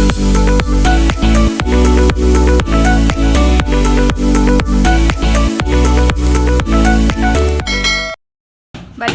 Bale,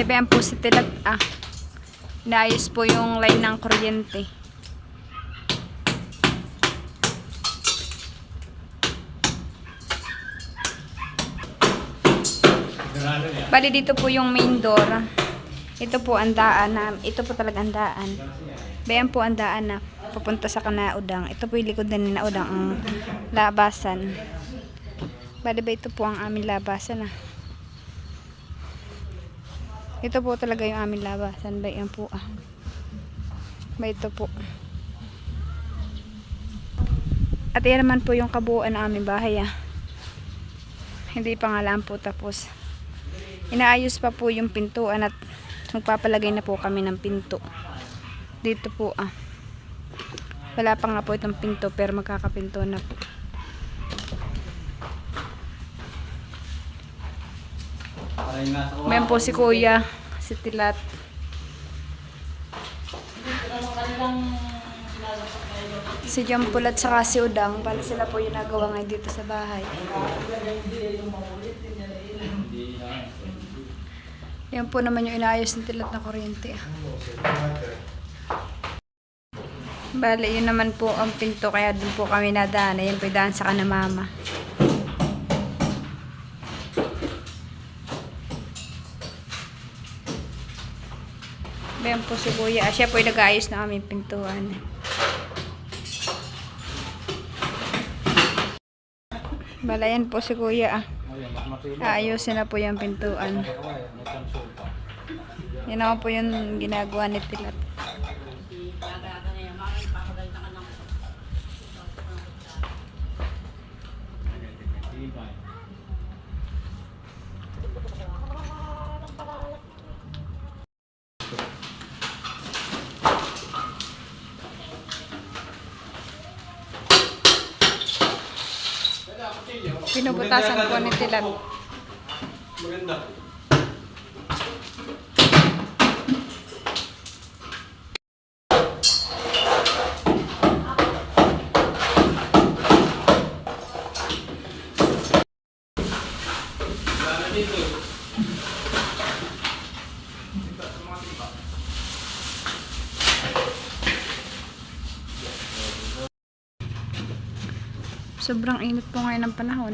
bayan po si Tilat. Inaayos po yung line ng kuryente. Bale, dito po yung main door. Ito po ang daan na, ito po talaga ang daan. Bayan po ang daan na papunta sa Kanaudang. Ito po yung likod na ni Naudang, ang labasan. Bale ba ito po ang aming labasan Ito po talaga yung aming labasan. Ba yan po Ba ito po. At yan naman po yung kabuuan ng aming bahay Hindi pa nga lang po tapos. Inaayos pa po yung pintuan at magpapalagay na po kami ng pinto. Dito po Wala pa nga po itong pinto pero magkakapinto na po. Mayan po si Kuya, si Tilat. Si Jampulat saka si Udang, bali sila po yung nagawa ngayon dito sa bahay. Yan po naman yung inaayos ng Tilat na kuryente. Bali, yun naman po ang pinto, kaya dun po kami nadaan. Ayan po yung daan sa Kanamama. Ayan po si Kuya. Siya po yung nag-aayos na aming pintuan. Bala, yan po si Kuya. Aayusin na po yung pintuan. Yan naman po yung ginagawa ni Tilat. Pinubutasan po ni Tilat. Maganda. Sobrang init po ngayon ng panahon.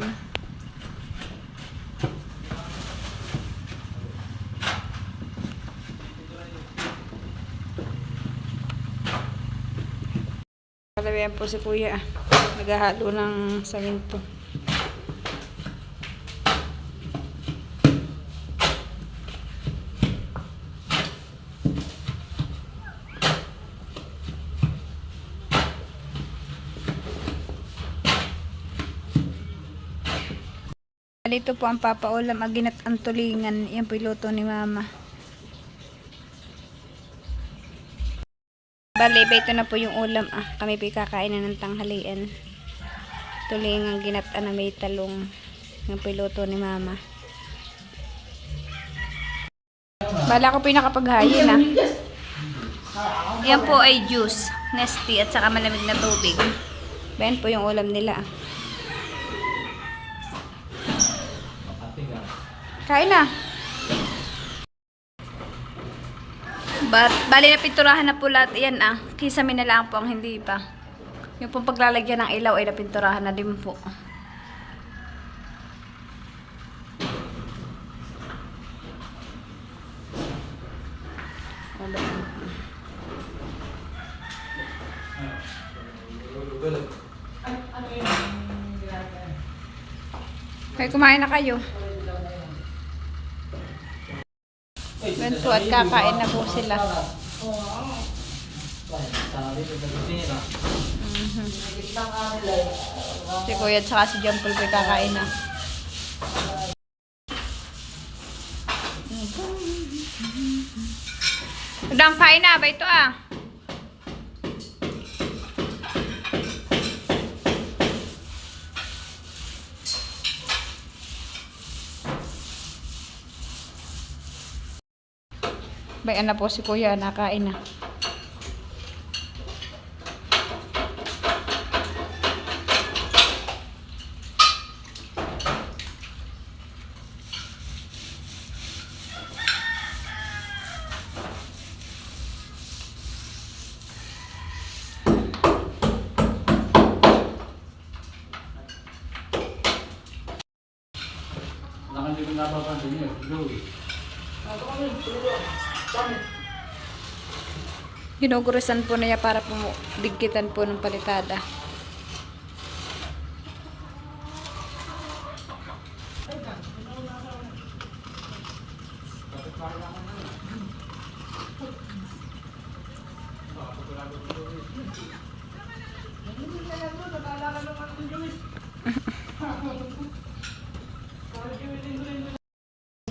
Kalabayan po si Kuya. Naghahalo ng saminto. Dito po ang papaulam, aginat ang tulingan. Yan po yung luto ni Mama. Bale, ito na po yung ulam. Kami po kakain na ng tanghalian. Tulingan ginatan na may talong. Yan po yung luto ni Mama. Bala ko po yung nakapaghayin Yan po ay juice, Nesty at saka malamig na tubig. Yan po yung ulam nila. Kain na. Bali na pinturahan na po lahat yan Kisame na lang po ang hindi pa. Yung pong paglalagyan ng ilaw ay napinturahan na din po. Kaya kumain na kayo. Yan po at kakain na po sila. Si Kuya at saka si Jampol po kakain na. Udang, kain na ba ito Bayan na po si Kuya, nakain na. napapansin niyo, Louie. Ginugurusan po niya para po digkitan po ng palitada.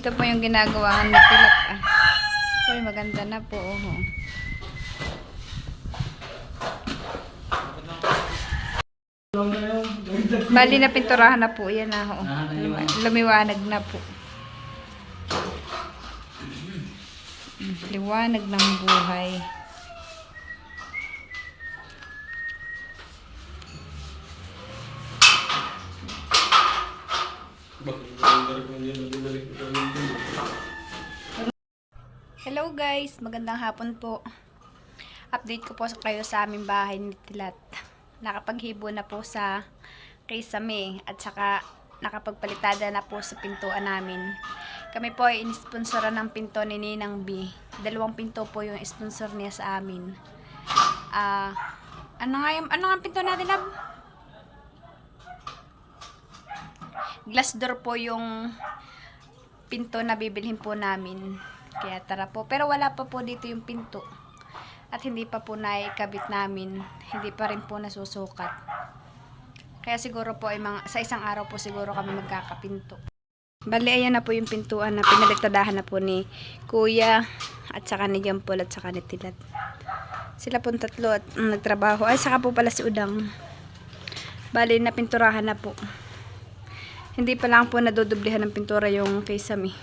Ito po yung ginagawa ng pilat. Uy, maganda na po. Oh. Bali na pinturahan na po. Yan na. Oh. Lumiwanag na po. Liwanag ng buhay. Hello guys, magandang hapon po. Update ko po kayo sa aming bahay ni Tilat. Nakapaghibo na po sa Kisame at saka nakapagpalitada na po sa pintuan namin. Kami po ay inisponsora ng pinto ni Ninang B. 2 pinto po yung sponsor niya sa amin. Ano nga pinto natin, Lab? Glass door po yung pinto na bibilhin po namin. Kaya tara po. Pero wala pa po dito yung pinto. At hindi pa po naikabit namin. Hindi pa rin po nasusukat. Kaya siguro po ay sa isang araw po siguro kami magkakapinto. Bali, ayan na po yung pintuan na pinalitadahan na po ni Kuya at saka ni Jampol at saka ni Tilat. Sila po tatlo at nagtrabaho. Ay, saka po pala si Udang. Bali, napinturahan na po. Hindi pa lang po nadudublihan ng pintura yung Kisame.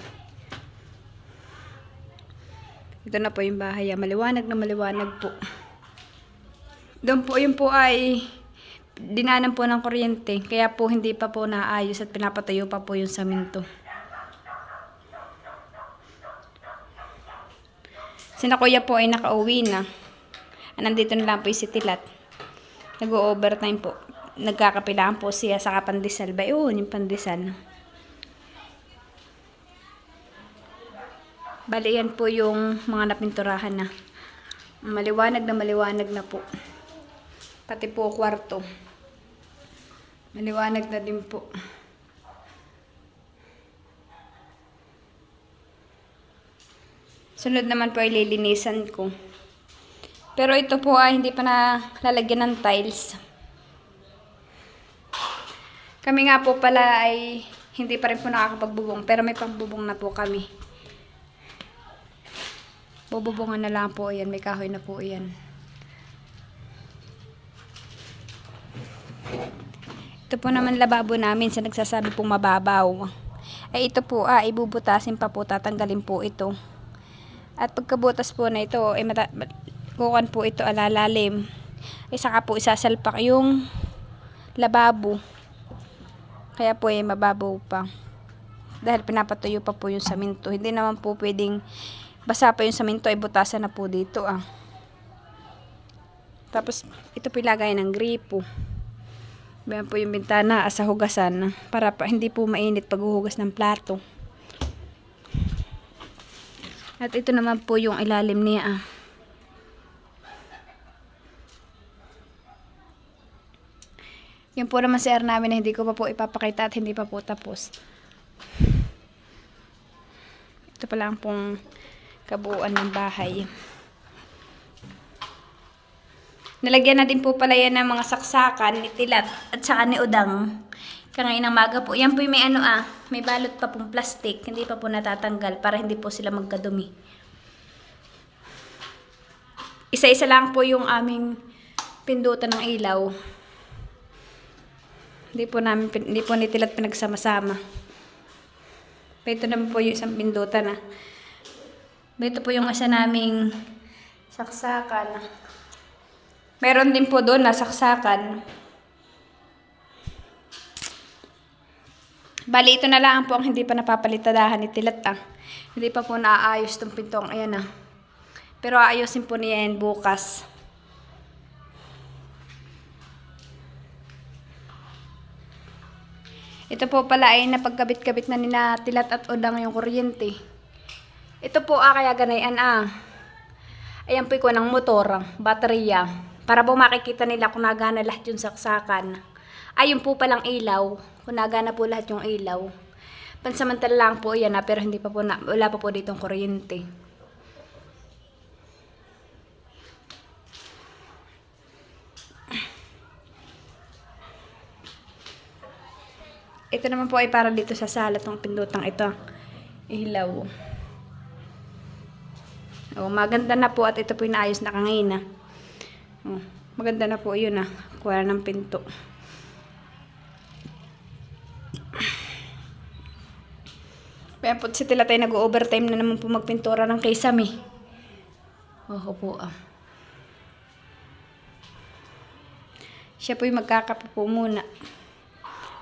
Ito na po yung bahay. Maliwanag na maliwanag po. Doon po, yun po ay dinanan po ng kuryente. Kaya po hindi pa po naayos at pinapatayo pa po yung saminto. Sina Kuya po ay nakauwi na. Nandito na lang po yung si Tilat. Nag-overtime po. Nagkakapilaan po siya sa pandesal. Ba yun, yung pandesal. Bali, yan po yung mga napinturahan na. Maliwanag na po. Pati po kwarto. Maliwanag na din po. Sunod naman po ay lilinisan ko. Pero ito po ay hindi pa nalalagyan ng tiles. Kami nga po pala ay hindi pa rin po nakakapagbubong. Pero may pagbubong na po kami. Bububungan na lang po yan. May kahoy na po yan. Ito po naman lababo namin sa nagsasabi pong mababaw. Ay ito po ibubutasin pa po. Tatanggalin po ito. At pagkabutas po na ito ay kukuhan po ito alalalim. Ay saka po isasalpak yung lababo. Kaya po ay mababaw pa. Dahil pinapatuyo pa po yung saminto. Hindi naman po pwedeng basa pa yung saminto ay butasan na po dito Tapos ito pilagay ng gripo. Bayan po yung bintana sa hugasan para pa hindi po mainit paghuhugas ng plato. At ito naman po yung ilalim niya Yung po naman CR namin na hindi ko pa po ipapakita at hindi pa po tapos. Ito pa lang pong kabuuan ng bahay. Nalagyan na din po pala yan ng mga saksakan ni Tilat at saka ni Udang. Kangainang maga po. Yan po yung may may balot pa pong plastic. Hindi pa po natatanggal para hindi po sila magkadumi. Isa-isa lang po yung aming pindutan ng ilaw. Hindi po ni Tilat pinagsama-sama. Ito naman po yung isang pindutan Ito po yung isa naming saksakan. Meron din po doon na saksakan. Bali, ito na lang po ang hindi pa napapalitadahan ni Tilat Hindi pa po naaayos tong pintong. Ayan Pero aayusin po niya yan bukas. Ito po pala ay napagkabit-kabit na nina Tilat at Odang yung kuryente. Ito po kaya ganayan Ayan po ko ng motor, baterya. Para po makikita nila kung nagana lahat yung saksakan. Ayun po palang ilaw. Kung nagana po lahat yung ilaw. Pansamantala lang po yan pero hindi pa po wala pa po ditong kuryente. Ito naman po ay para dito sa sala tong pindutang ito. Ilaw. Oh, maganda na po at ito po inaayos na kanina. Oh, maganda na po 'yun kuha ng pinto. Kaya po si Tila tayo nag-overtime na naman po magpintura ng Kisame. Oh, po Siya po yung magkakape po muna.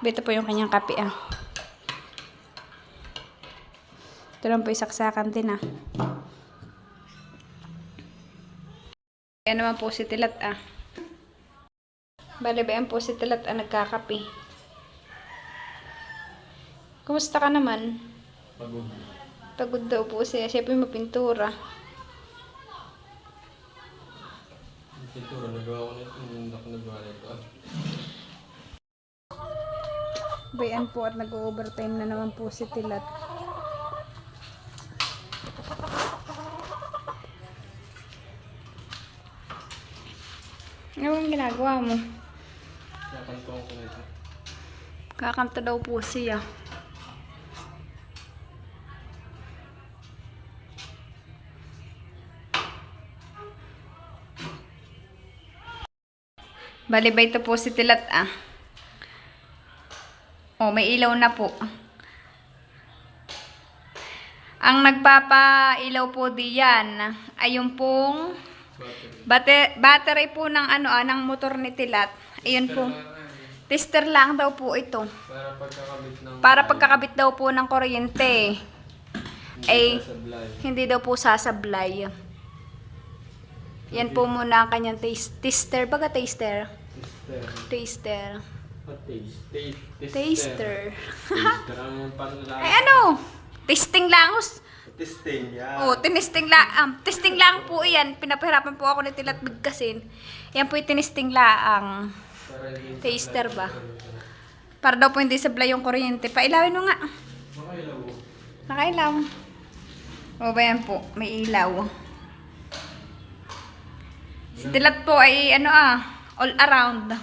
Ito po yung kanyang kape Ito lang po yung saksakan din Ayan naman po si Tilat Bale ba yan po si Tilat nagkakape. Kumusta ka naman? Pagod. Pagod daw po siya. Siya po yung mapintura. Yung pintura, nagawa ko nito. Hindi ako nagawa nito. Bayan po at nag-overtime na naman po si Tilat. Ano ang ginagawa mo? Kakantuan ko nito. Kakanta daw po siya. Bali ba ito po si Tilat Oh, may ilaw na po. Ang nagpapailaw po diyan ay yung pong battery po ng ng motor ni Tilat. Ayun po. Tester lang daw po ito. Para pagkakabit daw po ng kuryente. Ay hindi daw po sasablay. Yan po muna ang kanyang taster. Baga taster. Taster. Taster. Ay testing lang. Testing, yan. Oh, tinesting lang. Testing lang po yan. Pinapahirapan po ako ni Tilat bigkasin. Yan po yung tinesting lang. Taster ba? Para daw po hindi sablay yung kuryente. Pailawin mo nga. Nakailaw. Nakailaw. O ba yan po? May ilaw. Si Tilat po ay all around.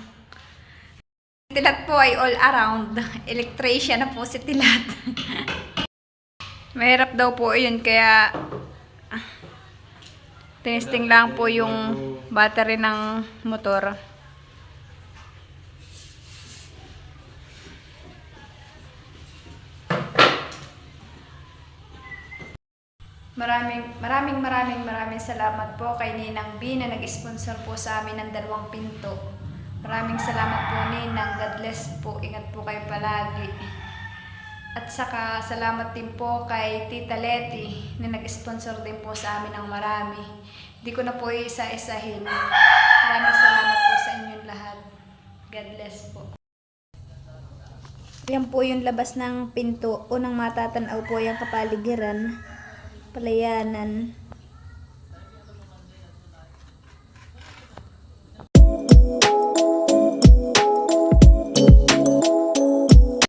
Si Tilat po ay all around. Electrician na po si Tilat. Mahirap daw po yun kaya tinesting lang po yung battery ng motor. Maraming salamat po kay Ninang B na nag-sponsor po sa amin ng 2 pinto. Maraming salamat po Ninang. God bless po. Ingat po kayo palagi. At saka salamat din po kay Tita Letty na nag-sponsor din po sa amin ng marami. Hindi ko na po isa-isahin. Maraming salamat po sa inyong lahat. God bless po. Yan po yung labas ng pinto. Unang matatanaw po yung kapaligiran. Palayanan.